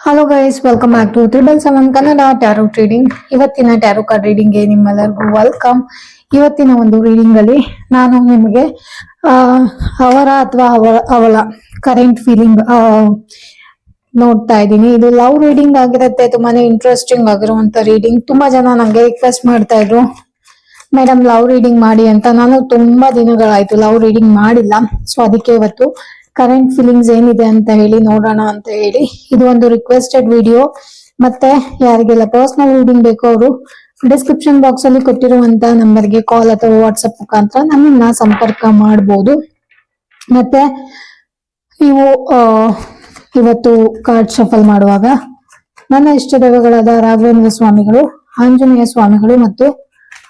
Hello guys, welcome back to 777 Kannada tarot reading. ಇವತ್ತಿನ tarot card reading ಗೆ ನಿಮ್ಮೆಲ್ಲರಿಗೂ welcome. ಇವತ್ತಿನ ಒಂದು ರೀಡಿಂಗ್ ಅಲ್ಲಿ ನಾನು ನಿಮಗೆ ಅವರ ಅಥವಾ ಅವಳ ಕರೆಂಟ್ ಫೀಲಿಂಗ್ ನೋಡ್ತಾ ಇದ್ದೀನಿ. ಇದು ಲವ್ ರೀಡಿಂಗ್ ಆಗಿರುತ್ತೆ. ತುಂಬಾನೇ ಇಂಟ್ರೆಸ್ಟಿಂಗ್ ಆಗಿರುವಂತ ರೀಡಿಂಗ್. ತುಂಬಾ ಜನ ನಂಗೆ ರಿಕ್ವೆಸ್ಟ್ ಮಾಡ್ತಾ ಇದ್ರು, ಮೇಡಮ್ ಲವ್ ರೀಡಿಂಗ್ ಮಾಡಿ ಅಂತ. ನಾನು ತುಂಬಾ ದಿನಗಳಾಯ್ತು ಲವ್ ರೀಡಿಂಗ್ ಮಾಡಿಲ್ಲ. ಸೊ ಅದಕ್ಕೆ ಇವತ್ತು ಕರೆಂಟ್ ಫೀಲಿಂಗ್ಸ್ ಏನಿದೆ ಅಂತ ಹೇಳಿ ನೋಡೋಣ ಅಂತ ಹೇಳಿ ಇದು ಒಂದು ರಿಕ್ವೆಸ್ಟೆಡ್ ವಿಡಿಯೋ. ಮತ್ತೆ ಯಾರಿಗೆಲ್ಲ ಪರ್ಸನಲ್ ರೀಡಿಂಗ್ ಬೇಕೋ ಅವರು ಡಿಸ್ಕ್ರಿಪ್ಷನ್ ಬಾಕ್ಸ್ ಅಲ್ಲಿ ಕೊಟ್ಟಿರುವಂತ ನಂಬರ್ಗೆ ಕಾಲ್ ಅಥವಾ ವಾಟ್ಸ್ಆಪ್ ಮುಖಾಂತರ ನಮ್ಮನ್ನ ಸಂಪರ್ಕ ಮಾಡಬಹುದು. ಮತ್ತೆ ನೀವು ಇವತ್ತು ಕಾರ್ಡ್ ಶಫಲ್ ಮಾಡುವಾಗ ನನ್ನ ಇಷ್ಟ ದೈವಗಳಾದ ರಾಘವೇಂದ್ರ ಸ್ವಾಮಿಗಳು, ಆಂಜನೇಯ ಸ್ವಾಮಿಗಳು ಮತ್ತು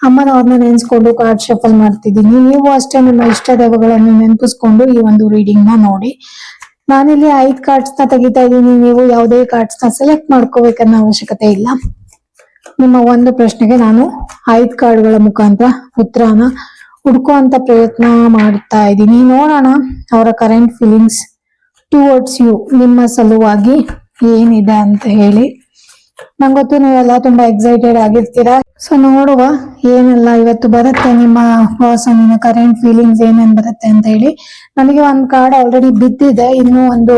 ಅಮ್ಮನವ್ರನ್ನ ನೆನೆಸ್ಕೊಂಡು ಕಾರ್ಡ್ ಶಫಲ್ ಮಾಡ್ತಿದ್ದೀನಿ. ನೀವು ಅಷ್ಟೇ ನಿಮ್ಮ ಇಷ್ಟ ದೈವಗಳನ್ನು ನೆನಪಿಸ್ಕೊಂಡು ಈ ಒಂದು ರೀಡಿಂಗ್ ನ ನೋಡಿ. ನಾನಿಲ್ಲಿ 5 ಕಾರ್ಡ್ಸ್ ನ ತೆಗಿತಾ ಇದ್ದೀನಿ. ನೀವು ಯಾವುದೇ ಕಾರ್ಡ್ಸ್ ನ ಸೆಲೆಕ್ಟ್ ಮಾಡ್ಕೋಬೇಕನ್ನೋ ಅವಶ್ಯಕತೆ ಇಲ್ಲ. ನಿಮ್ಮ ಒಂದು ಪ್ರಶ್ನೆಗೆ ನಾನು 5 ಕಾರ್ಡ್ಗಳ ಮುಖಾಂತರ ಉತ್ತರನ ಹುಡ್ಕುವಂತ ಪ್ರಯತ್ನ ಮಾಡ್ತಾ ಇದ್ದೀನಿ. ನೋಡೋಣ ಅವರ ಕರೆಂಟ್ ಫೀಲಿಂಗ್ಸ್ ಟುವರ್ಡ್ಸ್ ಯು, ನಿಮ್ಮ ಸಲುವಾಗಿ ಏನಿದೆ ಅಂತ ಹೇಳಿ. ನಂಗೊತ್ತು ನೀವೆಲ್ಲ ತುಂಬಾ ಎಕ್ಸೈಟೆಡ್ ಆಗಿರ್ತೀರಾ. ಸೊ ನೋಡುವ ಏನೆಲ್ಲ ಇವತ್ತು ಬರುತ್ತೆ, ನಿಮ್ಮ ಪರ್ಸನ್ನಿನ ಕರೆಂಟ್ ಫೀಲಿಂಗ್ಸ್ ಏನೇನ್ ಬರುತ್ತೆ ಅಂತ ಹೇಳಿ. ನನಗೆ ಒಂದು ಕಾರ್ಡ್ ಆಲ್ರೆಡಿ ಬಿದ್ದಿದೆ, ಇನ್ನು ಒಂದು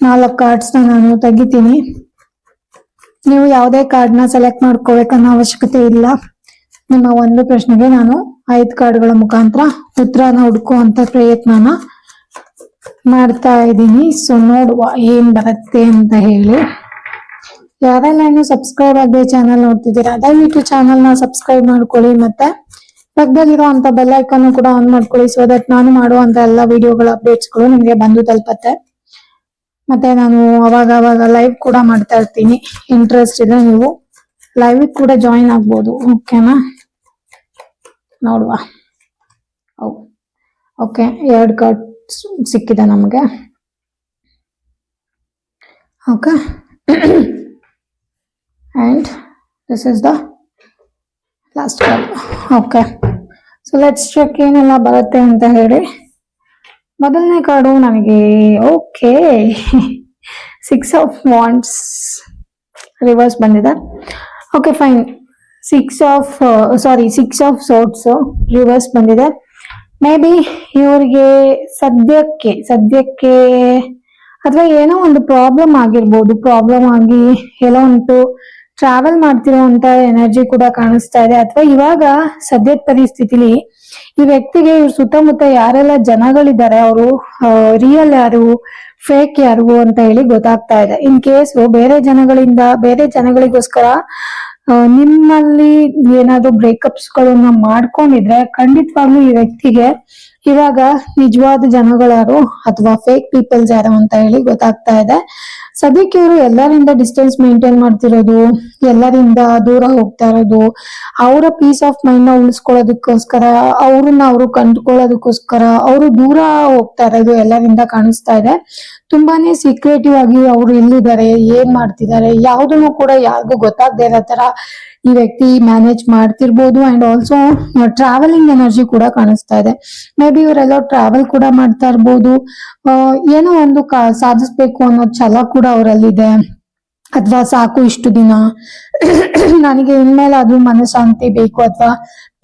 4 ಕಾರ್ಡ್ಸ್ ನಾನು ತೆಗಿತೀನಿ. ನೀವು ಯಾವುದೇ ಕಾರ್ಡ್ ನ ಸೆಲೆಕ್ಟ್ ಮಾಡ್ಕೋಬೇಕನ್ನೋ ಅವಶ್ಯಕತೆ ಇಲ್ಲ. ನಿಮ್ಮ ಒಂದು ಪ್ರಶ್ನೆಗೆ ನಾನು 5 ಕಾರ್ಡ್ಗಳ ಮುಖಾಂತರ ಉತ್ತರನ ಹುಡ್ಕುವಂತ ಪ್ರಯತ್ನನ ಮಾಡ್ತಾ ಇದ್ದೀನಿ. ಸೊ ನೋಡುವ ಏನ್ ಬರುತ್ತೆ ಅಂತ ಹೇಳಿ. ಯಾರೆಲ್ಲ ಇನ್ನು ಸಬ್ಸ್ಕ್ರೈಬ್ ಆಗದೆ ಚಾನಲ್ ನೋಡ್ತಿದ್ದೀರಾ, ದಯವಿಟ್ಟು ಚಾನಲ್ ನ ಸಬ್ಸ್ಕ್ರೈಬ್ ಮಾಡ್ಕೊಳ್ಳಿ. ಮತ್ತೆ ಪಕ್ಕದಲ್ಲಿರುವಂತ ಬೆಲ್ ಐಕಾನ್ ಕೂಡ ಆನ್ ಮಾಡ್ಕೊಳ್ಳಿ, ಸೊ ದಟ್ ನಾನು ಮಾಡುವಂತ ಎಲ್ಲ ವಿಡಿಯೋಗಳ ಅಪ್ಡೇಟ್ಸ್ ಗಳು ನಿಮಗೆ ಬಂದು ತಲುಪತ್ತೆ. ಮತ್ತೆ ನಾನು ಅವಾಗ ಲೈವ್ ಕೂಡ ಮಾಡ್ತಾ ಇರ್ತೀನಿ. ಇಂಟ್ರೆಸ್ಟ್ ಇದೆ ನೀವು ಲೈವ್ ಕೂಡ ಜಾಯಿನ್ ಆಗ್ಬೋದು. ಓಕೆನಾ, ನೋಡುವ. ಓಕೆ, 2 ಕಾರ್ಡ್ ಸಿಕ್ಕಿದೆ ನಮಗೆ. Okay, and this is the last card. Okay, so let's check ಏನೆಲ್ಲ ಬರುತ್ತೆ ಅಂತ ಹೇಳಿ. ಮೊದಲನೇ ಕಾರ್ಡು ನನಗೆ ಓಕೆ 6 ಆಫ್ ವಾಂಡ್ಸ್ ರಿವರ್ಸ್ ಬಂದಿದೆ. Okay fine. 6 of swords reverse ಬಂದಿದೆ. ಮೇ ಬಿ ಇವ್ರಿಗೆ ಸದ್ಯಕ್ಕೆ ಅಥವಾ ಏನೋ ಒಂದು ಪ್ರಾಬ್ಲಮ್ ಆಗಿರ್ಬೋದು. ಪ್ರಾಬ್ಲಮ್ ಆಗಿ ಎಲ್ಲೋ ಉಂಟು ಟ್ರಾವೆಲ್ ಮಾಡ್ತಿರೋಂತ ಎನರ್ಜಿ ಕೂಡ ಕಾಣಿಸ್ತಾ ಇದೆ. ಅಥವಾ ಇವಾಗ ಸದ್ಯದ ಪರಿಸ್ಥಿತಿಲಿ ಈ ವ್ಯಕ್ತಿಗೆ ಇವ್ರ ಸುತ್ತಮುತ್ತ ಯಾರೆಲ್ಲ ಜನಗಳಿದ್ದಾರೆ, ಅವರು ರಿಯಲ್ ಯಾರು, ಫೇಕ್ ಯಾರು ಅಂತ ಹೇಳಿ ಗೊತ್ತಾಗ್ತಾ ಇದೆ. ಇನ್ ಕೇಸ್ ಬೇರೆ ಜನಗಳಿಗೋಸ್ಕರ ನಿಮ್ಮಲ್ಲಿ ಏನಾದ್ರು ಬ್ರೇಕಪ್ಸ್ ಗಳನ್ನ ಮಾಡ್ಕೊಂಡಿದ್ರೆ ಖಂಡಿತವಾಗ್ಲೂ ಈ ವ್ಯಕ್ತಿಗೆ ಇವಾಗ ನಿಜವಾದ ಜನಗಳಾರು ಅಥವಾ ಫೇಕ್ ಪೀಪಲ್ಸ್ ಯಾರು ಅಂತ ಹೇಳಿ ಗೊತ್ತಾಗ್ತಾ ಇದೆ. ಸದ್ಯಕ್ಕೆ ಇವರು ಎಲ್ಲರಿಂದ ಡಿಸ್ಟೆನ್ಸ್ ಮೇಂಟೈನ್ ಮಾಡ್ತಿರೋದು, ಎಲ್ಲರಿಂದ ದೂರ ಹೋಗ್ತಾ ಇರೋದು, ಅವರ ಪೀಸ್ ಆಫ್ ಮೈಂಡ್ ನ ಉಳಿಸ್ಕೊಳ್ಳೋದಕ್ಕೋಸ್ಕರ, ಅವ್ರನ್ನ ಅವರು ಕಂಡುಕೊಳ್ಳೋದಕ್ಕೋಸ್ಕರ ಅವರು ದೂರ ಹೋಗ್ತಾ ಇರೋದು ಎಲ್ಲರಿಂದ ಕಾಣಿಸ್ತಾ ಇದೆ. ತುಂಬಾನೇ ಸೀಕ್ರೆಟಿವ್ ಆಗಿ ಅವ್ರು ಎಲ್ಲಿದ್ದಾರೆ, ಏನ್ ಮಾಡ್ತಿದ್ದಾರೆ, ಯಾವ್ದನ್ನು ಕೂಡ ಯಾರಿಗೂ ಗೊತ್ತಾಗದೇ ಇರೋ ತರ ಈ ವ್ಯಕ್ತಿ ಮ್ಯಾನೇಜ್ ಮಾಡ್ತಿರ್ಬೋದು. ಅಂಡ್ ಆಲ್ಸೋ ಟ್ರಾವೆಲಿಂಗ್ ಎನರ್ಜಿ ಕೂಡ ಕಾಣಿಸ್ತಾ ಇದೆ. ಮೇ ಬಿ ಇವರೆಲ್ಲ ಟ್ರಾವೆಲ್ ಕೂಡ ಮಾಡ್ತಾ ಇರ್ಬೋದು. ಏನೋ ಒಂದು ಸಾಧಿಸ್ಬೇಕು ಅನ್ನೋ ಛಲ ಕೂಡ ಅವರಲ್ಲಿದೆ. ಅಥವಾ ಸಾಕು ಇಷ್ಟು ದಿನ, ನನಗೆ ಇನ್ಮೇಲೆ ಅದು ಮನಃಶಾಂತಿ ಬೇಕು ಅಥವಾ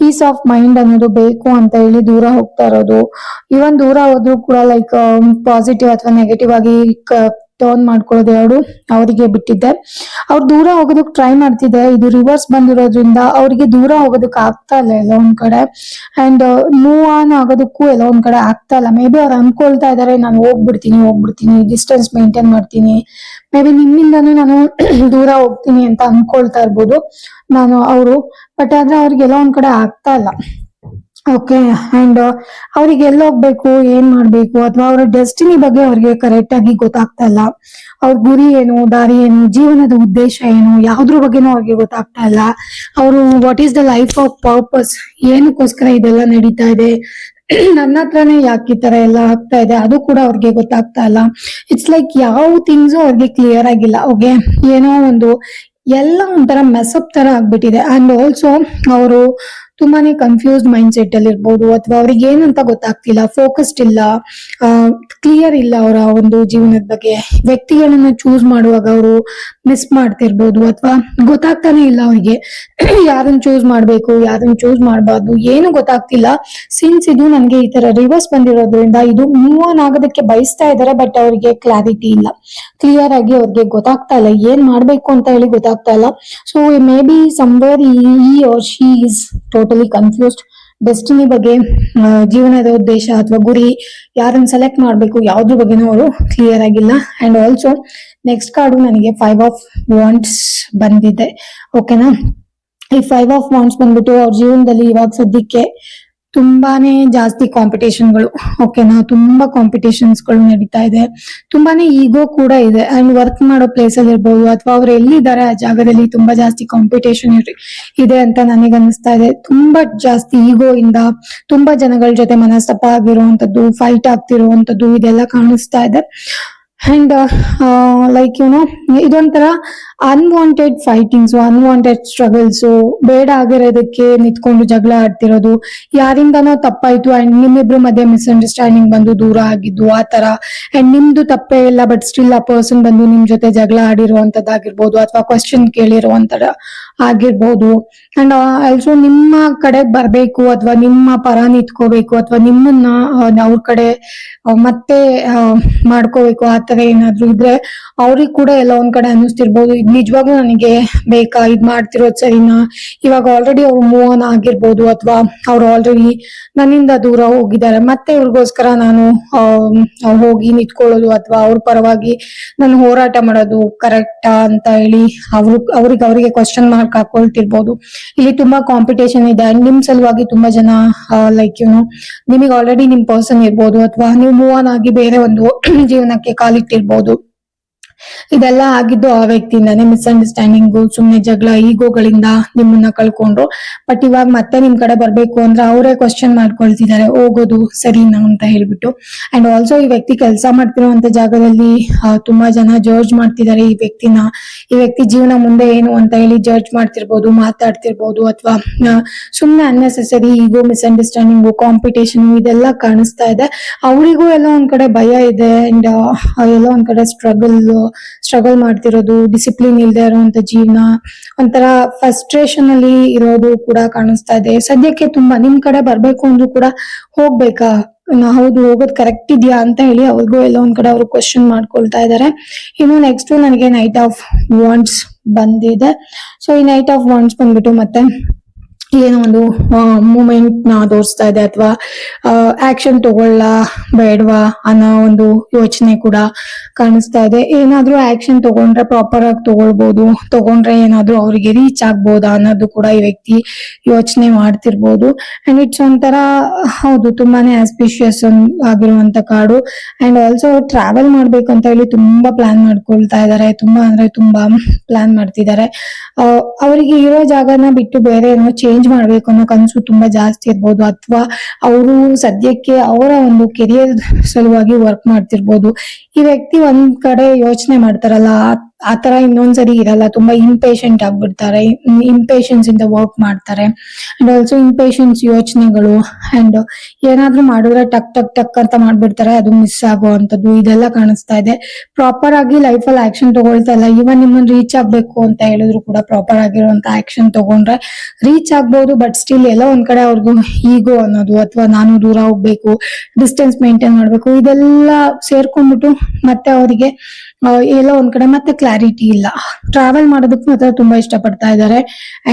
ಪೀಸ್ ಆಫ್ ಮೈಂಡ್ ಅನ್ನೋದು ಬೇಕು ಅಂತ ಹೇಳಿ ದೂರ ಹೋಗ್ತಾ ಇರೋದು. ಇವನ್ ದೂರ ಹೋದ್ರು ಕೂಡ ಲೈಕ್ ಪಾಸಿಟಿವ್ ಅಥವಾ ನೆಗೆಟಿವ್ ಆಗಿ ಟರ್ನ್ ಮಾಡ್ಕೊಳ್ಳೋದು ಎರಡು ಅವರಿಗೆ ಬಿಟ್ಟಿದ್ದೆ. ಅವ್ರು ದೂರ ಹೋಗೋದಕ್ಕೆ ಟ್ರೈ ಮಾಡ್ತಿದ್ದೆ. ಇದು ರಿವರ್ಸ್ ಬಂದಿರೋದ್ರಿಂದ ಅವರಿಗೆ ದೂರ ಹೋಗೋದಕ್ಕೆ ಆಗ್ತಾ ಇಲ್ಲ ಎಲ್ಲ ಒಂದ್ ಕಡೆ. ಅಂಡ್ ಮೂವ್ ಆನ್ ಆಗೋದಕ್ಕೂ ಎಲ್ಲ ಒಂದ್ ಕಡೆ ಆಗ್ತಾ ಇಲ್ಲ. ಮೇ ಬಿ ಅವ್ರು ಅನ್ಕೊಳ್ತಾ ಇದಾರೆ, ನಾನು ಹೋಗ್ಬಿಡ್ತೀನಿ, ಡಿಸ್ಟೆನ್ಸ್ ಮೇಂಟೈನ್ ಮಾಡ್ತೀನಿ, ಮೇ ಬಿ ನಿಮ್ಮಿಂದಾನು ನಾನು ದೂರ ಹೋಗ್ತೀನಿ ಅಂತ ಅನ್ಕೊಳ್ತಾ ಇರ್ಬೋದು ಅವರು. ಬಟ್ ಆದ್ರೆ ಅವ್ರಿಗೆಲ್ಲ ಒಂದ್ ಕಡೆ ಆಗ್ತಾ ಇಲ್ಲ. ಓಕೆ, ಅಂಡ್ ಅವ್ರಿಗೆ ಎಲ್ಲಿ ಹೋಗ್ಬೇಕು, ಏನ್ ಮಾಡ್ಬೇಕು, ಅಥವಾ ಅವರ ಡೆಸ್ಟಿನಿ ಬಗ್ಗೆ ಅವ್ರಿಗೆ ಕರೆಕ್ಟ್ ಆಗಿ ಗೊತ್ತಾಗ್ತಾ ಇಲ್ಲ. ಅವ್ರ ಗುರಿ ಏನು, ದಾರಿ ಏನು, ಜೀವನದ ಉದ್ದೇಶ ಏನು, ಯಾವ್ದ್ರ ಬಗ್ಗೆನೂ ಅವ್ರಿಗೆ ಗೊತ್ತಾಗ್ತಾ ಇಲ್ಲ. ಅವರು what is the life of purpose, ಏನಕ್ಕೋಸ್ಕರ ಇದೆಲ್ಲ ನಡೀತಾ ಇದೆ, ನನ್ನ ಹತ್ರನೇ ಯಾಕೆ ಈ ತರ ಎಲ್ಲ ಆಗ್ತಾ ಇದೆ, ಅದು ಕೂಡ ಅವ್ರಿಗೆ ಗೊತ್ತಾಗ್ತಾ ಇಲ್ಲ. ಇಟ್ಸ್ ಲೈಕ್ ಯಾವ ಥಿಂಗ್ಸು ಅವ್ರಿಗೆ ಕ್ಲಿಯರ್ ಆಗಿಲ್ಲ. ಓಕೆ, ಏನೋ ಒಂದು ಎಲ್ಲ ಒಂಥರ ಮೆಸಪ್ ತರ ಆಗ್ಬಿಟ್ಟಿದೆ. ಅಂಡ್ ಆಲ್ಸೋ ಅವರು ತುಂಬಾನೇ ಕನ್ಫ್ಯೂಸ್ಡ್ ಮೈಂಡ್ ಸೆಟ್ ಅಲ್ಲಿ ಇರ್ಬೋದು, ಅಥವಾ ಅವ್ರಿಗೆ ಏನಂತ ಗೊತ್ತಾಗ್ತಿಲ್ಲ, ಫೋಕಸ್ಡ್ ಇಲ್ಲ, ಕ್ಲಿಯರ್ ಇಲ್ಲ ಅವರ ಒಂದು ಜೀವನದ ಬಗ್ಗೆ. ವ್ಯಕ್ತಿಗಳನ್ನ ಚೂಸ್ ಮಾಡುವಾಗ ಅವರು ಮಿಸ್ ಮಾಡ್ತಿರ್ಬೋದು, ಅಥವಾ ಗೊತ್ತಾಗ್ತಾನೆ ಇಲ್ಲ ಅವ್ರಿಗೆ ಯಾರನ್ನ ಚೂಸ್ ಮಾಡ್ಬೇಕು, ಯಾರನ್ನ ಚೂಸ್ ಮಾಡಬಾರ್ದು, ಏನು ಗೊತ್ತಾಗ್ತಿಲ್ಲ. ಸಿನ್ಸ್ ಇದು ನನ್ಗೆ ಈ ತರ ರಿವರ್ಸ್ ಬಂದಿರೋದ್ರಿಂದ ಇದು ಮೂವ್ ಆನ್ ಆಗೋದಕ್ಕೆ ಬಯಸ್ತಾ ಇದಾರೆ, ಬಟ್ ಅವ್ರಿಗೆ ಕ್ಲಾರಿಟಿ ಇಲ್ಲ, ಕ್ಲಿಯರ್ ಆಗಿ ಅವ್ರಿಗೆ ಗೊತ್ತಾಗ್ತಾ ಇಲ್ಲ ಏನ್ ಮಾಡ್ಬೇಕು ಅಂತ ಹೇಳಿ ಗೊತ್ತಾಗ್ತಾ ಇಲ್ಲ. ಸೊ ಮೇ ಬಿ ಸಮ್ವೇರ್ ಈ or she is totally confused destiny ಬಗ್ಗೆ, ಜೀವನದ ಉದ್ದೇಶ ಅಥವಾ ಗುರಿ, ಯಾರನ್ನ ಸೆಲೆಕ್ಟ್ ಮಾಡ್ಬೇಕು, ಯಾವ್ದ್ರ ಬಗ್ಗೆನೂ ಅವರು ಕ್ಲಿಯರ್ ಆಗಿಲ್ಲ. ಅಂಡ್ ಆಲ್ಸೋ ನೆಕ್ಸ್ಟ್ ಕಾರ್ಡು ನನಗೆ 5 ಆಫ್ ವಾಂಡ್ಸ್ ಬಂದಿದೆ. ಓಕೆನಾ, ಈ 5 ಆಫ್ ವಾಂಡ್ಸ್ ಬಂದ್ಬಿಟ್ಟು ಅವ್ರ ಜೀವನದಲ್ಲಿ ಇವಾಗ ಸದ್ಯಕ್ಕೆ ತುಂಬಾನೇ ಜಾಸ್ತಿ ಕಾಂಪಿಟೇಷನ್ಗಳು. ಓಕೆನಾ, ತುಂಬಾ ಕಾಂಪಿಟೇಷನ್ಸ್ಗಳು ನಡೀತಾ ಇದೆ, ತುಂಬಾನೇ ಈಗೋ ಕೂಡ ಇದೆ. ಅಂಡ್ ವರ್ಕ್ ಮಾಡೋ ಪ್ಲೇಸ್ ಅಲ್ಲಿ ಇರ್ಬೋದು, ಅಥವಾ ಅವ್ರು ಎಲ್ಲಿದ್ದಾರೆ ಆ ಜಾಗದಲ್ಲಿ ತುಂಬಾ ಜಾಸ್ತಿ ಕಾಂಪಿಟೇಷನ್ ಇದೆ ಅಂತ ನನಗೆ ಅನಿಸ್ತಾ ಇದೆ. ತುಂಬಾ ಜಾಸ್ತಿ ಈಗೋ ಇಂದ ತುಂಬಾ ಜನಗಳ ಜೊತೆ ಮನಸ್ತಪ ಆಗಿರುವಂತದ್ದು, ಫೈಟ್ ಆಗ್ತಿರುವಂತದ್ದು ಇದೆಲ್ಲ ಕಾಣಿಸ್ತಾ ಇದೆ. ಅಂಡ್ ಲೈಕ್ ಇದೊಂಥರ ಅನ್ವಾಂಟೆಡ್ ಫೈಟಿಂಗ್ಸ್, ಅನ್ವಾಂಟೆಡ್ ಸ್ಟ್ರಗಲ್ಸ್, ಬೇಡ ಆಗಿರೋದಕ್ಕೆ ನಿಂತ್ಕೊಂಡು ಜಗಳ ಆಡ್ತಿರೋದು, ಯಾರಿಂದನೋ ತಪ್ಪಾಯ್ತು ಅಂಡ್ ನಿಮ್ಮಿಬ್ರು ಮಧ್ಯೆ ಮಿಸ್ಅಂಡರ್ಸ್ಟ್ಯಾಂಡಿಂಗ್ ಬಂದು ದೂರ ಆಗಿದ್ದು ಆ ತರ. ಅಂಡ್ ನಿಮ್ದು ತಪ್ಪೇ ಇಲ್ಲ ಬಟ್ ಸ್ಟಿಲ್ ಆ ಪರ್ಸನ್ ಬಂದು ನಿಮ್ ಜೊತೆ ಜಗಳ ಆಡಿರುವಂತದ್ದಾಗಿರ್ಬೋದು, ಅಥವಾ ಕ್ವಶನ್ ಕೇಳಿರುವಂತದ ಆಗಿರ್ಬೋದು. ಅಂಡ್ ಆಲ್ಸೋ ನಿಮ್ಮ ಕಡೆ ಬರ್ಬೇಕು, ಅಥವಾ ನಿಮ್ಮ ಪರ ನಿಂತ್ಕೋಬೇಕು, ಅಥವಾ ನಿಮ್ಮನ್ನ ಅವ್ರ ಕಡೆ ಮತ್ತೆ ಮಾಡ್ಕೋಬೇಕು, ಆ ತರ ಏನಾದ್ರು ಇದ್ರೆ ಅವ್ರಿಗೆ ಕೂಡ ಎಲ್ಲ ಒಂದ್ ಕಡೆ ಅನ್ನಿಸ್ತಿರ್ಬೋದು, ಇದ್ ನಿಜವಾಗ್ಲೂ ನನಗೆ ಬೇಕಾ, ಇದ್ ಮಾಡ್ತಿರೋದ್ ಸರಿನಾ. ಇವಾಗ ಆಲ್ರೆಡಿ ಅವ್ರು ಮೂವ್ ಆನ್ ಆಗಿರ್ಬೋದು, ಅಥವಾ ಅವ್ರು ಆಲ್ರೆಡಿ ನನ್ನಿಂದ ದೂರ ಹೋಗಿದ್ದಾರೆ, ಮತ್ತೆ ಇವ್ರಿಗೋಸ್ಕರ ನಾನು ಹೋಗಿ ನಿಂತ್ಕೊಳ್ಳೋದು, ಅಥವಾ ಅವ್ರ ಪರವಾಗಿ ನಾನು ಹೋರಾಟ ಮಾಡೋದು ಕರೆಕ್ಟಾ ಅಂತ ಹೇಳಿ ಅವ್ರಿಗೆ ಕ್ವಶನ್ ಮಾರ್ಕ್ ಹಾಕೊಳ್ತಿರ್ಬೋದು. ಇಲ್ಲಿ ತುಂಬಾ ಕಾಂಪಿಟೇಷನ್ ಇದೆ. ಅಂಡ್ ನಿಮ್ ಸಲುವಾಗಿ ತುಂಬಾ ಜನ ಲೈಕ್ ನಿಮಗೆ ಆಲ್ರೆಡಿ ನಿಮ್ ಪರ್ಸನ್ ಇರ್ಬೋದು, ಅಥವಾ ನೀವು ಮೂವ್ ಆನ್ ಆಗಿ ಬೇರೆ ಒಂದು ಜೀವನಕ್ಕೆ ಕಾಲಿಟ್ಟಿರ್ಬೋದು. ಇದೆಲ್ಲ ಆಗಿದ್ದು ಆ ವ್ಯಕ್ತಿಯಿಂದಾನೆ, ಮಿಸ್ಅಂಡರ್ಸ್ಟ್ಯಾಂಡಿಂಗು, ಸುಮ್ನೆ ಜಗಳ, ಈಗೋಗಳಿಂದ ನಿಮ್ಮನ್ನ ಕಳ್ಕೊಂಡ್ರು. ಬಟ್ ಇವಾಗ ಮತ್ತೆ ನಿಮ್ ಕಡೆ ಬರ್ಬೇಕು ಅಂದ್ರೆ ಅವರೇ ಕ್ವಶನ್ ಮಾಡ್ಕೊಳ್ತಿದ್ದಾರೆ, ಹೋಗೋದು ಸರಿನಾ ಅಂತ ಹೇಳ್ಬಿಟ್ಟು. ಅಂಡ್ ಆಲ್ಸೋ ಈ ವ್ಯಕ್ತಿ ಕೆಲಸ ಮಾಡ್ತಿರುವಂತ ಜಾಗದಲ್ಲಿ ತುಂಬಾ ಜನ ಜಡ್ಜ್ ಮಾಡ್ತಿದ್ದಾರೆ ಈ ವ್ಯಕ್ತಿನ. ಈ ವ್ಯಕ್ತಿ ಜೀವನ ಮುಂದೆ ಏನು ಅಂತ ಹೇಳಿ ಜಡ್ಜ್ ಮಾಡ್ತಿರ್ಬೋದು, ಮಾತಾಡ್ತಿರ್ಬೋದು, ಅಥವಾ ಸುಮ್ನೆ ಅನ್ನೆಸೆಸರಿ ಈಗೋ, ಮಿಸ್ಅಂಡರ್ಸ್ಟ್ಯಾಂಡಿಂಗು, ಕಾಂಪಿಟೇಷನ್ ಇದೆಲ್ಲ ಕಾಣಿಸ್ತಾ ಇದೆ. ಅವರಿಗೂ ಎಲ್ಲ ಒಂದ್ ಕಡೆ ಭಯ ಇದೆ. ಅಂಡ್ ಎಲ್ಲ ಒಂದ್ ಕಡೆ ಸ್ಟ್ರಗಲ್ ಮಾಡ್ತಿರೋದು, ಡಿಸಿಪ್ಲಿನ್ ಇಲ್ದೇ ಇರುವಂತ ಜೀವನ, ಒಂಥರ ಫ್ರಸ್ಟ್ರೇಷನ್ ಅಲ್ಲಿ ಇರೋದು ಕೂಡ ಕಾಣಿಸ್ತಾ ಇದೆ. ಸದ್ಯಕ್ಕೆ ತುಂಬಾ ನಿಮ್ ಕಡೆ ಬರ್ಬೇಕು ಅಂದ್ರೂ ಕೂಡ ಹೋಗ್ಬೇಕಾ, ಹೌದು ಹೋಗೋದ್ ಕರೆಕ್ಟ್ ಇದೆಯಾ ಅಂತ ಹೇಳಿ ಅವ್ರಿಗೂ ಎಲ್ಲ ಒಂದ್ ಕಡೆ ಅವ್ರು ಕ್ವಶನ್ ಮಾಡ್ಕೊಳ್ತಾ ಇದಾರೆ. ಇನ್ನು ನೆಕ್ಸ್ಟ್ ನನಗೆ ನೈಟ್ ಆಫ್ ವಾಂಡ್ಸ್ ಬಂದಿದೆ. ಸೊ ಈ ನೈಟ್ ಆಫ್ ವಾಂಡ್ಸ್ ಬಂದ್ಬಿಟ್ಟು ಮತ್ತೆ ಏನೋ ಒಂದು ಮೂಮೆಂಟ್ ನ ತೋರಿಸ್ತಾ ಇದೆ, ಅಥವಾ ಆಕ್ಷನ್ ತಗೊಳ್ಳ ಬೇಡವಾ ಅನ್ನೋ ಒಂದು ಯೋಚನೆ ಕೂಡ ಕಾಣಿಸ್ತಾ ಇದೆ. ಏನಾದ್ರೂ ಆಕ್ಷನ್ ತಗೊಂಡ್ರೆ ಪ್ರಾಪರ್ ಆಗಿ ತಗೊಂಡ್ರೆ ಏನಾದ್ರೂ ಅವರಿಗೆ ರೀಚ್ ಆಗ್ಬೋದಾ ಅನ್ನೋದು ಕೂಡ ಈ ವ್ಯಕ್ತಿ ಯೋಚನೆ ಮಾಡ್ತಿರ್ಬೋದು. ಅಂಡ್ ಇಟ್ಸ್ ಒಂಥರ ಹೌದು ತುಂಬಾನೇ ಆಸ್ಪಿಷಿಯಸ್ ಆಗಿರುವಂತ ಕಾರ್ಡು. ಅಂಡ್ ಆಲ್ಸೋ ಟ್ರಾವೆಲ್ ಮಾಡ್ಬೇಕಂತ ಹೇಳಿ ತುಂಬಾ ಪ್ಲಾನ್ ಮಾಡ್ಕೊಳ್ತಾ ಇದಾರೆ, ತುಂಬಾ ಅಂದ್ರೆ ತುಂಬಾ ಪ್ಲಾನ್ ಮಾಡ್ತಿದ್ದಾರೆ. ಅವರಿಗೆ ಇರೋ ಜಾಗನ ಬಿಟ್ಟು ಬೇರೆ ಏನೋ ಚೇಂಜ್ ಮಾಡ್ಬೇಕು ಅನ್ನೋ ಕನಸು ತುಂಬಾ ಜಾಸ್ತಿ ಇರ್ಬೋದು, ಅಥವಾ ಅವರು ಸದ್ಯಕ್ಕೆ ಅವರ ಒಂದು ಕೆರಿಯರ್ ಸಲುವಾಗಿ ವರ್ಕ್ ಮಾಡ್ತಿರ್ಬೋದು. ಈ ವ್ಯಕ್ತಿ ಒಂದ್ ಕಡೆ ಯೋಚನೆ ಮಾಡ್ತಾರಲ್ಲ ಆತರ ಇನ್ನೊಂದ್ಸರಿ ಇರಲ್ಲ, ತುಂಬಾ ಇಂಪೇಷಂಟ್ ಆಗ್ಬಿಡ್ತಾರೆ, ಇಂಪೇಷನ್ಸ್ ಇಂದ ವರ್ಕ್ ಮಾಡ್ತಾರೆ. ಅಂಡ್ ಆಲ್ಸೋ ಇಂಪೇಷನ್ಸ್ ಯೋಚನೆಗಳು, ಅಂಡ್ ಏನಾದ್ರೂ ಮಾಡಿದ್ರೆ ಟಕ್ ಟಕ್ ಟಕ್ ಅಂತ ಮಾಡ್ಬಿಡ್ತಾರೆ, ಅದು ಮಿಸ್ ಆಗುವಂತದ್ದು ಇದೆಲ್ಲ ಕಾಣಿಸ್ತಾ ಇದೆ. ಪ್ರಾಪರ್ ಆಗಿ ಲೈಫ್ ಅಲ್ಲಿ ಆಕ್ಷನ್ ತಗೊಳ್ತಾ ಇಲ್ಲ. ಇವನ್ ನಿಮ್ಮನ್ನ ರೀಚ್ ಆಗ್ಬೇಕು ಅಂತ ಹೇಳಿದ್ರು ಕೂಡ ಪ್ರಾಪರ್ ಆಗಿರುವಂತ ಆಕ್ಷನ್ ತಗೊಂಡ್ರೆ ರೀಚ್ ಆಗ್ಬಹುದು, ಬಟ್ ಸ್ಟಿಲ್ ಎಲ್ಲ ಒಂದ್ ಕಡೆ ಅವ್ರಿಗೂ ಈಗೋ ಅನ್ನೋದು, ಅಥವಾ ನಾನು ದೂರ ಹೋಗ್ಬೇಕು, ಡಿಸ್ಟೆನ್ಸ್ ಮೇಂಟೈನ್ ಮಾಡ್ಬೇಕು, ಇದೆಲ್ಲ ಸೇರ್ಕೊಂಡ್ಬಿಟ್ಟು ಮತ್ತೆ ಅವರಿಗೆ ಎಲ್ಲೋ ಒಂದ್ ಕಡೆ ಮತ್ತೆ ಕ್ಲಾರಿಟಿ ಇಲ್ಲ. ಟ್ರಾವೆಲ್ ಮಾಡೋದಕ್ಕೆ ಮಾತ್ರ ತುಂಬಾ ಇಷ್ಟಪಡ್ತಾ ಇದ್ದಾರೆ.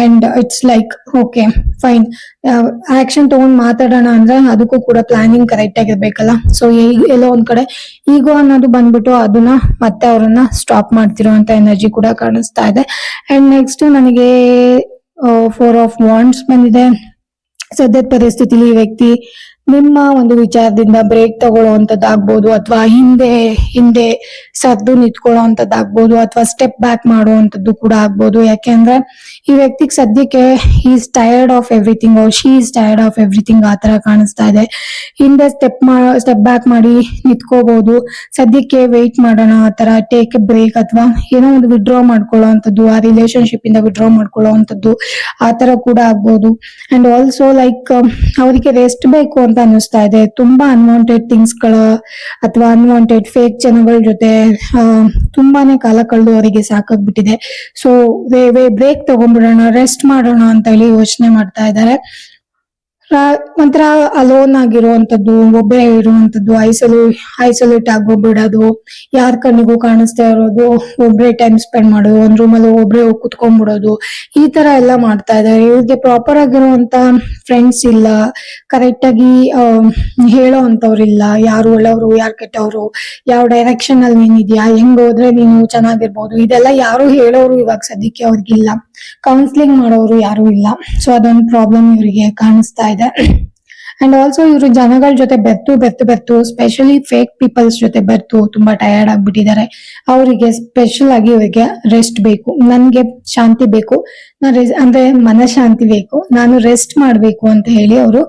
And it's like okay fine, action ತಗೊಂಡ್ ಮಾತಾಡೋಣ ಅಂದ್ರೆ ಅದಕ್ಕೂ ಕೂಡ ಪ್ಲಾನಿಂಗ್ ಕರೆಕ್ಟ್ ಆಗಿರ್ಬೇಕಲ್ಲ. ಸೊ ಎಲ್ಲೋ ಒಂದ್ ಕಡೆ ಈಗೋ ಅನ್ನೋದು ಬಂದ್ಬಿಟ್ಟು ಅದನ್ನ ಮತ್ತೆ ಅವ್ರನ್ನ ಸ್ಟಾಪ್ ಮಾಡ್ತಿರುವಂತ ಎನರ್ಜಿ ಕೂಡ ಕಾಣಿಸ್ತಾ ಇದೆ. ಅಂಡ್ ನೆಕ್ಸ್ಟ್ ನನಗೆ 4 ಆಫ್ ವಾಂಡ್ಸ್ ಬಂದಿದೆ. ಸದ್ಯದ ಪರಿಸ್ಥಿತಿಲಿ ಈ ವ್ಯಕ್ತಿ ನಿಮ್ಮ ಒಂದು ವಿಚಾರದಿಂದ ಬ್ರೇಕ್ ತಗೊಳ್ಳುವಂತದ್ದಾಗ್ಬೋದು, ಅಥವಾ ಹಿಂದೆ ಹಿಂದೆ ಸದ್ದು ನಿಂತ್ಕೊಳ್ಳುವಂತದ್ದಾಗ್ಬೋದು, ಅಥವಾ ಸ್ಟೆಪ್ ಬ್ಯಾಕ್ ಮಾಡುವಂತದ್ದು ಕೂಡ ಆಗ್ಬೋದು. ಯಾಕೆಂದ್ರೆ ಈ ವ್ಯಕ್ತಿಗೆ ಸದ್ಯಕ್ಕೆ ಈಸ್ ಟಯರ್ಡ್ ಆಫ್ ಎವ್ರಿಥಿಂಗ್, ಅವ್ರು she is tired of everything ಆ ತರ ಕಾಣಿಸ್ತಾ ಇದೆ. ಹಿಂದೆ ಸ್ಟೆಪ್ ಬ್ಯಾಕ್ ಮಾಡಿ ನಿಂತ್ಕೋಬಹುದು, ಸದ್ಯಕ್ಕೆ ವೆಯ್ಟ್ ಮಾಡೋಣ ಆ ತರ, ಟೇಕ್ ಎ ಬ್ರೇಕ್, ಅಥವಾ ಏನೋ ಒಂದು ವಿಡ್ರಾ ಮಾಡ್ಕೊಳ್ಳುವಂಥದ್ದು, ಆ ರಿಲೇಶನ್ಶಿಪ್ ಇಂದ ವಿಡ್ರಾ ಮಾಡ್ಕೊಳ್ಳುವಂಥದ್ದು ಆ ತರ ಕೂಡ ಆಗ್ಬೋದು. ಅಂಡ್ ಆಲ್ಸೋ ಲೈಕ್ ಅವರಿಗೆ ರೆಸ್ಟ್ ಬೇಕು ಅಂತ ಅನ್ನಿಸ್ತಾ ಇದೆ. ತುಂಬಾ ಅನ್ವಾಂಟೆಡ್ ಥಿಂಗ್ಸ್ ಗಳ ಅಥವಾ ಅನ್ವಾಂಟೆಡ್ ಫೇಕ್ ಜನಗಳ ಜೊತೆ ತುಂಬಾನೇ ಕಾಲ ಕಳೆದು ಅವರಿಗೆ ಸಾಕಾಗ್ಬಿಟ್ಟಿದೆ. ಸೊ ಬ್ರೇಕ್ ತಗೊಂಡ್ಬಿಡೋಣ, ರೆಸ್ಟ್ ಮಾಡೋಣ ಅಂತ ಹೇಳಿ ಯೋಚನೆ ಮಾಡ್ತಾ ಇದ್ದಾರೆ. ಒಂಥರ ಅಲೋನ್ ಆಗಿರುವಂತದ್ದು, ಒಬ್ಬರೇ ಇರುವಂತದ್ದು, ಐಸೋಲೇಟ್ ಆಗೋಗ್ಬಿಡೋದು, ಯಾರ ಕಣ್ಣಿಗೂ ಕಾಣಿಸ್ತಾ ಇರೋದು, ಒಬ್ರೇ ಟೈಮ್ ಸ್ಪೆಂಡ್ ಮಾಡೋದು, ಒಂದ್ ರೂಮಲ್ಲಿ ಒಬ್ರೇ ಹೋಗಿ ಕುತ್ಕೊಂಡ್ಬಿಡೋದು, ಈ ತರ ಎಲ್ಲ ಮಾಡ್ತಾ ಇದ್ದಾರೆ. ಇವ್ರಿಗೆ ಪ್ರಾಪರ್ ಆಗಿರುವಂತ ಫ್ರೆಂಡ್ಸ್ ಇಲ್ಲ, ಕರೆಕ್ಟ್ ಆಗಿ ಹೇಳೋ ಅಂತವ್ರಿಲ್ಲ, ಯಾರು ಒಳ್ಳೆಯವರು ಯಾರು ಕೆಟ್ಟವರು, ಯಾವ ಡೈರೆಕ್ಷನ್ ಅಲ್ಲಿ ನೀನಿದ್ಯಾ, ಹೆಂಗ್ ಹೋದ್ರೆ ನೀನು ಚೆನ್ನಾಗಿರ್ಬೋದು, ಇದೆಲ್ಲ ಯಾರು ಹೇಳೋರು ಇವಾಗ ಸದ್ಯಕ್ಕೆ ಅವ್ರಿಗಿಲ್ಲ. ಕೌನ್ಸಿಲಿಂಗ್ ಮಾಡೋರು ಯಾರು ಇಲ್ಲ. ಸೊ ಅದೊಂದು ಪ್ರಾಬ್ಲಮ್ ಇವರಿಗೆ ಕಾಣಿಸ್ತಾ ಇದೆ. ಅಂಡ್ ಆಲ್ಸೋ ಇವರು ಜನಗಳ ಜೊತೆ ಬೆರ್ತು ಸ್ಪೆಷಲಿ ಫೇಕ್ ಪೀಪಲ್ಸ್ ಜೊತೆ ಬೆರ್ತು ತುಂಬಾ ಟಯರ್ಡ್ ಆಗ್ಬಿಟ್ಟಿದ್ದಾರೆ. ಅವರಿಗೆ ಸ್ಪೆಷಲ್ ಆಗಿ ಇವರಿಗೆ ರೆಸ್ಟ್ ಬೇಕು, ನನ್ಗೆ ಶಾಂತಿ ಬೇಕು, ಅಂದ್ರೆ ಮನಃಶಾಂತಿ ಬೇಕು, ನಾನು ರೆಸ್ಟ್ ಮಾಡ್ಬೇಕು ಅಂತ ಹೇಳಿ ಅವರು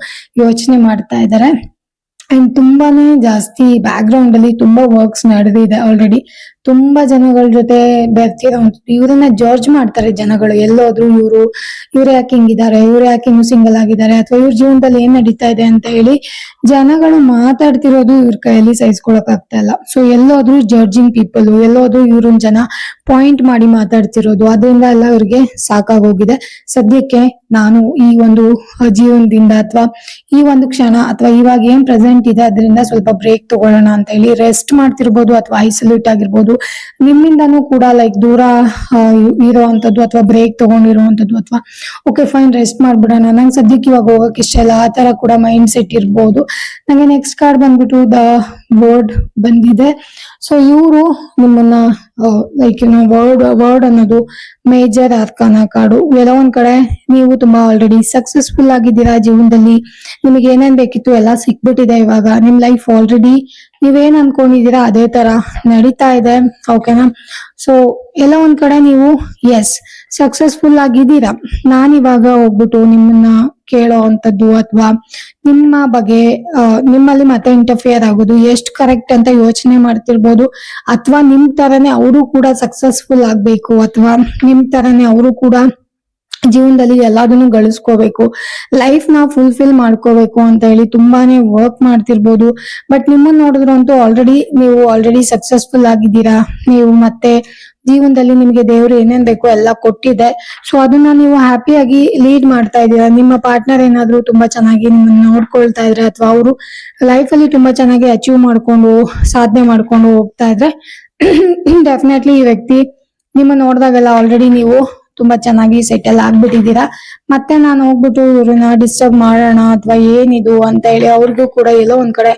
ಯೋಚನೆ ಮಾಡ್ತಾ ಇದ್ದಾರೆ. ಅಂಡ್ ತುಂಬಾನೇ ಜಾಸ್ತಿ ಬ್ಯಾಕ್ ಗ್ರೌಂಡ್ ಅಲ್ಲಿ ತುಂಬಾ ವರ್ಕ್ಸ್ ನಡೆದಿದೆ ಆಲ್ರೆಡಿ. ತುಂಬಾ ಜನಗಳ ಜೊತೆ ಬೆರ್ತಿರೋಂಥದ್ದು, ಇವ್ರನ್ನ ಜಡ್ಜ್ ಮಾಡ್ತಾರೆ ಜನಗಳು. ಎಲ್ಲೋದ್ರು ಇವ್ರು ಯಾಕೆ ಹಿಂಗಿದ್ದಾರೆ, ಇವ್ರು ಯಾಕೆ ಇನ್ನು ಸಿಂಗಲ್ ಆಗಿದ್ದಾರೆ, ಅಥವಾ ಇವ್ರ ಜೀವನದಲ್ಲಿ ಏನ್ ನಡೀತಾ ಇದೆ ಅಂತ ಹೇಳಿ ಜನಗಳು ಮಾತಾಡ್ತಿರೋದು ಇವ್ರ ಕೈಯಲ್ಲಿ ಸಹಿಸ್ಕೊಳಕ್ ಆಗ್ತಾ ಇಲ್ಲ. ಸೊ ಎಲ್ಲೋದ್ರು ಜಡ್ಜಿಂಗ್ ಪೀಪಲ್, ಎಲ್ಲೋದ್ರು ಇವ್ರನ್ನ ಜನ ಪಾಯಿಂಟ್ ಮಾಡಿ ಮಾತಾಡ್ತಿರೋದು, ಅದರಿಂದ ಎಲ್ಲ ಇವ್ರಿಗೆ ಸಾಕಾಗೋಗಿದೆ. ಸದ್ಯಕ್ಕೆ ನಾನು ಈ ಒಂದು ಜೀವನದಿಂದ ಅಥವಾ ಈ ಒಂದು ಕ್ಷಣ ಅಥವಾ ಇವಾಗ ಏನ್ ಪ್ರೆಸೆಂಟ್ ಇದೆ ಅದರಿಂದ ಸ್ವಲ್ಪ ಬ್ರೇಕ್ ತಗೊಳ್ಳೋಣ ಅಂತ ಹೇಳಿ ರೆಸ್ಟ್ ಮಾಡ್ತಿರ್ಬೋದು, ಅಥವಾ ಐಸೋಲೇಟ್ ಆಗಿರ್ಬೋದು, ನಿಮ್ಮಿಂದನೂ ಕೂಡ ಲೈಕ್ ದೂರ ಇರುವಂತದ್ದು, ಅಥವಾ ಬ್ರೇಕ್ ತಗೊಂಡಿರುವಂತದ್ದು, ಅಥವಾ ಓಕೆ ಫೈನ್ ರೆಸ್ಟ್ ಮಾಡ್ಬಿಡೋಣ, ನಂಗೆ ಸದ್ಯಕ್ಕೆ ಇವಾಗ ಹೋಗಕ್ ಇಷ್ಟ ಇಲ್ಲ, ಆ ತರ ಕೂಡ ಮೈಂಡ್ ಸೆಟ್ ಇರ್ಬೋದು. ನಂಗೆ ನೆಕ್ಸ್ಟ್ ಕಾರ್ಡ್ ಬಂದ್ಬಿಟ್ಟು ದ ವರ್ಡ್ ಬಂದಿದೆ. ಸೊ ಇವರು ನಿಮ್ಮನ್ನ ಲೈಕ್ ವರ್ಡ್ ಅನ್ನೋದು ಮೇಜರ್ ಅರ್ಕಾನ ಕಾರ್ಡು. ಎಲ್ಲೋ ಒಂದ್ ಕಡೆ ನೀವು ತುಂಬಾ ಆಲ್ರೆಡಿ ಸಕ್ಸಸ್ಫುಲ್ ಆಗಿದ್ದೀರಾ ಜೀವನದಲ್ಲಿ, ನಿಮಗೆ ಏನೇನ್ ಬೇಕಿತ್ತು ಎಲ್ಲ ಸಿಕ್ಬಿಟ್ಟಿದೆ. ಇವಾಗ ನಿಮ್ ಲೈಫ್ ಆಲ್ರೆಡಿ ನೀವೇನ್ ಅನ್ಕೊಂಡಿದೀರಾ ಅದೇ ತರ ನಡೀತಾ ಇದೆ. ಓಕೆನಾ? ಸೊ ಎಲ್ಲ ಒಂದ್ ಕಡೆ ನೀವು ಎಸ್ ಸಕ್ಸಸ್ಫುಲ್ ಆಗಿದ್ದೀರಾ. ನಾನಿವಾಗ ಹೋಗ್ಬಿಟ್ಟು ನಿಮ್ಮನ್ನ ಕೇಳೋ ಅಂತದ್ದು, ಅಥವಾ ನಿಮ್ಮ ಬಗ್ಗೆ ನಿಮ್ಮಲ್ಲಿ ಮತ್ತೆ ಇಂಟರ್ಫಿಯರ್ ಆಗೋದು ಎಷ್ಟು ಕರೆಕ್ಟ್ ಅಂತ ಯೋಚನೆ ಮಾಡ್ತಿರ್ಬೋದು, ಅಥವಾ ನಿಮ್ ತರನೇ ಅವರು ಕೂಡ ಸಕ್ಸಸ್ಫುಲ್ ಆಗ್ಬೇಕು, ಅಥವಾ ನಿಮ್ ತರನೇ ಅವರು ಕೂಡ ಜೀವನದಲ್ಲಿ ಎಲ್ಲದನ್ನು ಗಳಿಸ್ಕೋಬೇಕು, ಲೈಫ್ ನ ಫುಲ್ಫಿಲ್ ಮಾಡ್ಕೋಬೇಕು ಅಂತ ಹೇಳಿ ತುಂಬಾನೇ ವರ್ಕ್ ಮಾಡ್ತಿರ್ಬೋದು. ಬಟ್ ನಿಮ್ಮನ್ನ ನೋಡಿದ್ರು ಅಂತೂ ನೀವು ಆಲ್ರೆಡಿ ಸಕ್ಸಸ್ಫುಲ್ ಆಗಿದ್ದೀರಾ. ನೀವು ಮತ್ತೆ ಜೀವನದಲ್ಲಿ ನಿಮ್ಗೆ ದೇವ್ರು ಏನೇನ್ ಬೇಕು ಎಲ್ಲ ಕೊಟ್ಟಿದೆ. ಸೊ ಅದನ್ನ ನೀವು ಹ್ಯಾಪಿಯಾಗಿ ಲೀಡ್ ಮಾಡ್ತಾ ಇದ್ದೀರಾ. ನಿಮ್ಮ ಪಾರ್ಟ್ನರ್ ಏನಾದ್ರು ತುಂಬಾ ಚೆನ್ನಾಗಿ ನಿಮ್ಮನ್ನ ನೋಡ್ಕೊಳ್ತಾ ಇದ್ರೆ, ಅಥವಾ ಅವರು ಲೈಫ್ ಅಲ್ಲಿ ತುಂಬಾ ಚೆನ್ನಾಗಿ ಅಚೀವ್ ಮಾಡ್ಕೊಂಡು ಸಾಧನೆ ಮಾಡ್ಕೊಂಡು ಹೋಗ್ತಾ ಇದ್ರೆ, ಡೆಫಿನೆಟ್ಲಿ ಈ ವ್ಯಕ್ತಿ ನಿಮ್ಮ ನೋಡಿದಾಗೆಲ್ಲ ಆಲ್ರೆಡಿ ನೀವು ತುಂಬಾ ಚೆನ್ನಾಗಿ ಸೆಟಲ್ ಆಗ್ಬಿಟ್ಟಿದ್ದೀರಾ. ಮತ್ತೆ ನಾನು ಹೋಗ್ಬಿಟ್ಟು ಇವ್ರನ್ನ ಡಿಸ್ಟರ್ಬ್ ಮಾಡೋಣ ಅಥವಾ ಏನಿದು ಅಂತ ಹೇಳಿ ಅವ್ರಿಗೂ ಕೂಡ ಎಲ್ಲೋ ಒಂದ್ ಕಡೆ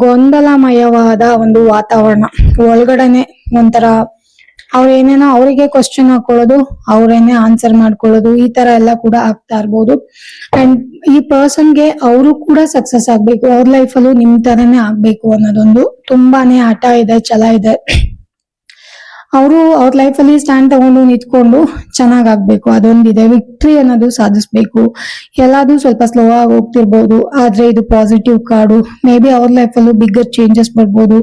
ಗೊಂದಲಮಯವಾದ ಒಂದು ವಾತಾವರಣ ಒಳಗಡೆನೆ. ಒಂಥರ ಅವ್ರೇನೇನೋ ಅವರಿಗೆ ಕ್ವಶನ್ ಹಾಕೊಳ್ಳೋದು, ಅವ್ರೇನೆ ಆನ್ಸರ್ ಮಾಡ್ಕೊಳ್ಳೋದು, ಈ ತರ ಎಲ್ಲ ಕೂಡ ಆಗ್ತಾ ಇರ್ಬೋದು. ಅಂಡ್ ಈ ಪರ್ಸನ್ಗೆ ಅವರು ಕೂಡ ಸಕ್ಸಸ್ ಆಗ್ಬೇಕು, ಅವ್ರ ಲೈಫಲ್ಲೂ ನಿಮ್ ತರನೇ ಆಗ್ಬೇಕು ಅನ್ನೋದೊಂದು ತುಂಬಾನೇ ಹಠ ಇದೆ, ಛಲ ಇದೆ. ಅವರು ಅವ್ರ ಲೈಫ್ ಅಲ್ಲಿ ಸ್ಟ್ಯಾಂಡ್ ತಗೊಂಡು ನಿಂತ್ಕೊಂಡು ಚೆನ್ನಾಗಾಗ್ಬೇಕು, ಅದೊಂದಿದೆ. ವಿಕ್ಟ್ರಿ ಅನ್ನೋದು ಸಾಧಿಸ್ಬೇಕು. ಎಲ್ಲಾದ್ರೂ ಸ್ವಲ್ಪ ಸ್ಲೋ ಆಗಿ ಹೋಗ್ತಿರ್ಬೋದು, ಆದ್ರೆ ಇದು ಪಾಸಿಟಿವ್ ಕಾರ್ಡು. ಮೇ ಬಿ ಅವ್ರ ಲೈಫ್ ಅಲ್ಲೂ ಬಿಗ್ಗರ್ ಚೇಂಜಸ್ ಬರ್ಬೋದು,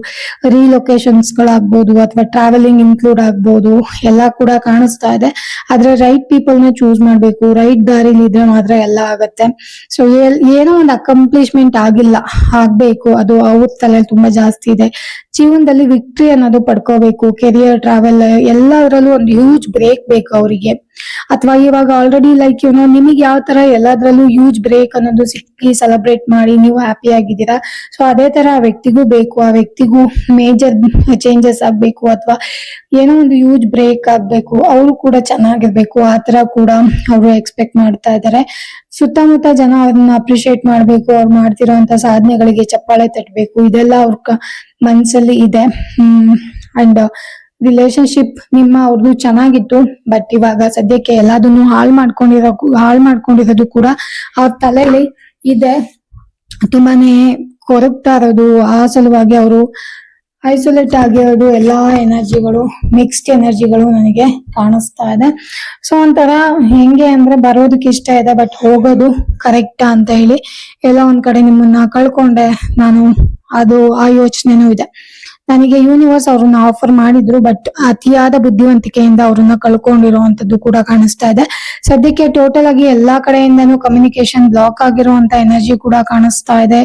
ರಿಲೊಕೇಶನ್ಸ್ ಗಳಾಗ್ಬೋದು, ಅಥವಾ ಟ್ರಾವೆಲಿಂಗ್ ಇನ್ಕ್ಲೂಡ್ ಆಗ್ಬೋದು, ಎಲ್ಲ ಕೂಡ ಕಾಣಿಸ್ತಾ ಇದೆ. ಆದ್ರೆ ರೈಟ್ ಪೀಪಲ್ ನ ಚೂಸ್ ಮಾಡ್ಬೇಕು, ರೈಟ್ ದಾರಿಲಿ ಇದ್ರೆ ಮಾತ್ರ ಎಲ್ಲ ಆಗತ್ತೆ. ಸೊ ಏನೋ ಒಂದು ಅಕಂಪ್ಲಿಷ್ಮೆಂಟ್ ಆಗ್ಬೇಕು, ಅದು ಅವ್ರ ತಲೆ ತುಂಬಾ ಜಾಸ್ತಿ ಇದೆ. ಜೀವನದಲ್ಲಿ ವಿಕ್ಟ್ರಿ ಅನ್ನೋದು ಪಡ್ಕೋಬೇಕು, ಕೆರಿಯರ್, ಟ್ರಾವೆಲ್ ಎಲ್ಲದರಲ್ಲೂ ಒಂದು ಹ್ಯೂಜ್ ಬ್ರೇಕ್ ಬೇಕು ಅವರಿಗೆ. ಅಥವಾ ಇವಾಗ ಆಲ್ರೆಡಿ ಲೈಕ್ ನಿಮಗೆ ಯಾವ ತರ ಎಲ್ಲದ್ರಲ್ಲೂ ಹ್ಯೂಜ್ ಬ್ರೇಕ್ ಅನ್ನೋದು ಸಿಕ್ಕಿ ಸೆಲೆಬ್ರೇಟ್ ಮಾಡಿ ನೀವು ಹ್ಯಾಪಿ ಆಗಿದ್ದೀರಾ. ಸೊ ಅದೇ ತರ ಆ ವ್ಯಕ್ತಿಗೂ ಬೇಕು, ಆ ವ್ಯಕ್ತಿಗೂ ಮೇಜರ್ ಚೇಂಜಸ್ ಆಗ್ಬೇಕು, ಅಥವಾ ಏನೋ ಒಂದು ಹ್ಯೂಜ್ ಬ್ರೇಕ್ ಆಗ್ಬೇಕು, ಅವರು ಕೂಡ ಚೆನ್ನಾಗಿರ್ಬೇಕು, ಆ ತರ ಕೂಡ ಅವರು ಎಕ್ಸ್ಪೆಕ್ಟ್ ಮಾಡ್ತಾ ಇದ್ದಾರೆ. ಸುತ್ತಮುತ್ತ ಜನ ಅವ್ರನ್ನ ಅಪ್ರಿಶಿಯೇಟ್ ಮಾಡ್ಬೇಕು, ಅವ್ರು ಮಾಡ್ತಿರೋಂತ ಸಾಧನೆಗಳಿಗೆ ಚಪ್ಪಾಳೆ ತಟ್ಟಬೇಕು, ಇದೆಲ್ಲ ಅವ್ರ ಮನ್ಸಲ್ಲಿ ಇದೆ. ಅಂಡ್ ರಿಲೇಶನ್ಶಿಪ್ ನಿಮ್ಮ ಅವ್ರದ್ದು ಚೆನ್ನಾಗಿತ್ತು, ಬಟ್ ಇವಾಗ ಸದ್ಯಕ್ಕೆ ಎಲ್ಲದನ್ನು ಹಾಳು ಮಾಡ್ಕೊಂಡಿರೋದು ಕೂಡ ಅವ್ರ ತಲೆಯಲ್ಲಿ ಇದೆ. ತುಂಬಾನೇ ಕೊರಗ್ತಾ ಇರೋದು, ಆ ಸಲುವಾಗಿ ಅವರು ಐಸೋಲೇಟ್ ಆಗಿರೋದು, ಎಲ್ಲಾ ಎನರ್ಜಿಗಳು ಮಿಕ್ಸ್ಡ್ ಎನರ್ಜಿಗಳು ನನಗೆ ಕಾಣಿಸ್ತಾ ಇದೆ. ಸೊ ಒಂಥರ ಹೆಂಗೆ ಅಂದ್ರೆ ಬರೋದಕ್ಕೆ ಇಷ್ಟ ಇದೆ, ಬಟ್ ಹೋಗೋದು ಕರೆಕ್ಟಾ ಅಂತ ಹೇಳಿ ಎಲ್ಲ ಒಂದ್ ಕಡೆ ನಿಮ್ಮನ್ನ ಕಳ್ಕೊಂಡೆ ನಾನು, ಅದು ಆ ಯೋಚನೆನೂ ಇದೆ ನನಗೆ. ಯೂನಿವರ್ಸ್ ಅವ್ರನ್ನ ಆಫರ್ ಮಾಡಿದ್ರು, ಬಟ್ ಅತಿಯಾದ ಬುದ್ಧಿವಂತಿಕೆಯಿಂದ ಅವ್ರನ್ನ ಕಳ್ಕೊಂಡಿರುವಂತದ್ದು ಕೂಡ ಕಾಣಿಸ್ತಾ ಇದೆ. ಸದ್ಯಕ್ಕೆ ಟೋಟಲ್ ಆಗಿ ಎಲ್ಲಾ ಕಡೆಯಿಂದನೂ ಕಮ್ಯುನಿಕೇಶನ್ ಬ್ಲಾಕ್ ಆಗಿರುವಂತ ಎನರ್ಜಿ ಕೂಡ ಕಾಣಿಸ್ತಾ ಇದೆ.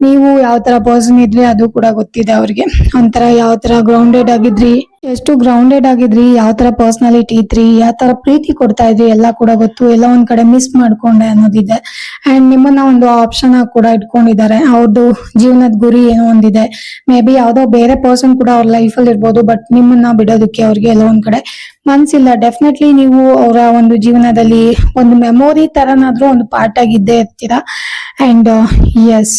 ನೀವು ಯಾವ ತರ ಪರ್ಸನ್ ಇದ್ರಿ ಅದು ಕೂಡ ಗೊತ್ತಿದೆ ಅವ್ರಿಗೆ. ಒಂಥರ ಯಾವ ತರ ಗ್ರೌಂಡೆಡ್ ಆಗಿದ್ರಿ, ಎಷ್ಟು ಗ್ರೌಂಡೆಡ್ ಆಗಿದ್ರಿ, ಯಾವ ತರ ಪರ್ಸನಾಲಿಟಿ ಇದ್ರಿ, ಯಾವ ತರ ಪ್ರೀತಿ ಕೊಡ್ತಾ ಇದ್ರಿ ಎಲ್ಲ ಕೂಡ ಗೊತ್ತು. ಎಲ್ಲ ಒಂದ್ ಕಡೆ ಮಿಸ್ ಮಾಡ್ಕೊಂಡೆ ಅನ್ನೋದಿದೆ. ಅಂಡ್ ನಿಮ್ಮನ್ನ ಒಂದು ಆಪ್ಷನ್ ಆಗಿ ಕೂಡ ಇಟ್ಕೊಂಡಿದ್ದಾರೆ. ಅವ್ರದ್ದು ಜೀವನದ ಗುರಿ ಏನೋ ಒಂದಿದೆ. ಮೇ ಬಿ ಯಾವ್ದೋ ಬೇರೆ ಪರ್ಸನ್ ಕೂಡ ಅವ್ರ ಲೈಫ್ ಅಲ್ಲಿ ಇರ್ಬೋದು, ಬಟ್ ನಿಮ್ಮನ್ನ ಬಿಡೋದಕ್ಕೆ ಅವ್ರಿಗೆ ಎಲ್ಲ ಒಂದ್ ಕಡೆ ಮನ್ಸಿಲ್ಲ. ಡೆಫಿನೆಟ್ಲಿ ನೀವು ಅವರ ಒಂದು ಜೀವನದಲ್ಲಿ ಒಂದು ಮೆಮೊರಿ ತರನಾದ್ರೂ ಒಂದು ಪಾರ್ಟ್ ಆಗಿದ್ದೇ ಇರ್ತೀರಾ. ಅಂಡ್ ಎಸ್,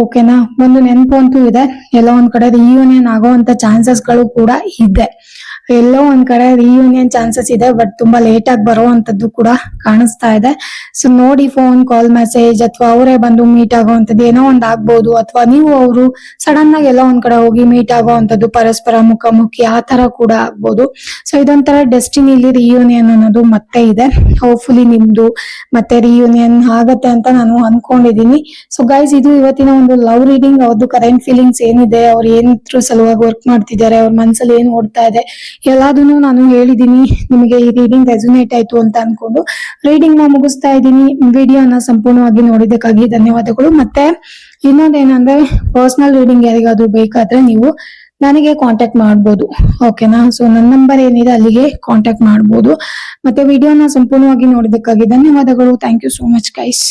ಓಕೆನಾ, ಒಂದು ನೆನಪು ಅಂತೂ ಇದೆ. ಎಲ್ಲ ಒಂದ್ ಕಡೆ ರಿಯೂನಿಯನ್ ಆಗೋವಂತ ಚಾನ್ಸಸ್ ಗಳು ಕೂಡ ಇದೆ. ಎಲ್ಲೋ ಒಂದ್ ಕಡೆ ರಿಯೂನಿಯನ್ ಚಾನ್ಸಸ್ ಇದೆ, ಬಟ್ ತುಂಬಾ ಲೇಟ್ ಆಗಿ ಬರುವಂತದ್ದು ಕೂಡ ಕಾಣಿಸ್ತಾ ಇದೆ. ಸೊ ನೋಡಿ, ಫೋನ್ ಕಾಲ್ ಮೆಸೇಜ್ ಅಥವಾ ಅವರೇ ಬಂದು ಮೀಟ್ ಆಗುವಂತದ್ದು ಏನೋ ಒಂದ್ ಆಗ್ಬಹುದು, ಅಥವಾ ನೀವು ಅವರು ಸಡನ್ ಆಗಿ ಎಲ್ಲ ಒಂದ್ ಕಡೆ ಹೋಗಿ ಮೀಟ್ ಆಗುವಂತದ್ದು, ಪರಸ್ಪರ ಮುಖಾಮುಖಿ ಆ ತರ ಕೂಡ ಆಗ್ಬೋದು. ಸೊ ಇದೊಂಥರ ಡೆಸ್ಟಿನಿಲಿ ರಿಯೂನಿಯನ್ ಅನ್ನೋದು ಮತ್ತೆ ಇದೆ. ಹೋಪ್ಫುಲಿ ನಿಮ್ದು ಮತ್ತೆ ರಿಯೂನಿಯನ್ ಆಗತ್ತೆ ಅಂತ ನಾನು ಅನ್ಕೊಂಡಿದೀನಿ. ಸೊ ಗೈಸ್, ಇದು ಇವತ್ತಿನ ಒಂದು ಲವ್ ರೀಡಿಂಗ್. ಅವ್ರದ್ದು ಕರೆಂಟ್ ಫೀಲಿಂಗ್ಸ್ ಏನಿದೆ, ಅವ್ರು ಏನಿದ್ರು ಸಲುವಾಗಿ ವರ್ಕ್ ಮಾಡ್ತಿದ್ದಾರೆ, ಅವ್ರ ಮನ್ಸಲ್ಲಿ ಏನ್ ಓಡ್ತಾ ಇದೆ, ಎಲ್ಲದನ್ನು ನಾನು ಹೇಳಿದೀನಿ. ನಿಮಗೆ ಈ ರೀಡಿಂಗ್ ರೆಸೊನೇಟ್ ಆಯ್ತು ಅಂತ ಅನ್ಕೊಂಡು ರೀಡಿಂಗ್ ನ ಮುಗಿಸ್ತಾ ಇದ್ದೀನಿ. ವಿಡಿಯೋನ ಸಂಪೂರ್ಣವಾಗಿ ನೋಡಿದ್ದಕ್ಕಾಗಿ ಧನ್ಯವಾದಗಳು. ಮತ್ತೆ ಇನ್ನೊಂದೇನಂದ್ರೆ, ಪರ್ಸನಲ್ ರೀಡಿಂಗ್ ಯಾರಿಗಾದ್ರೂ ಬೇಕಾದ್ರೆ ನೀವು ನನಗೆ ಕಾಂಟ್ಯಾಕ್ಟ್ ಮಾಡ್ಬೋದು, ಓಕೆನಾ. ಸೊ ನನ್ನ ನಂಬರ್ ಏನಿದೆ ಅಲ್ಲಿಗೆ ಕಾಂಟ್ಯಾಕ್ಟ್ ಮಾಡ್ಬೋದು. ಮತ್ತೆ ವಿಡಿಯೋನ ಸಂಪೂರ್ಣವಾಗಿ ನೋಡಿದ್ದಕ್ಕಾಗಿ ಧನ್ಯವಾದಗಳು. Thank you so much guys.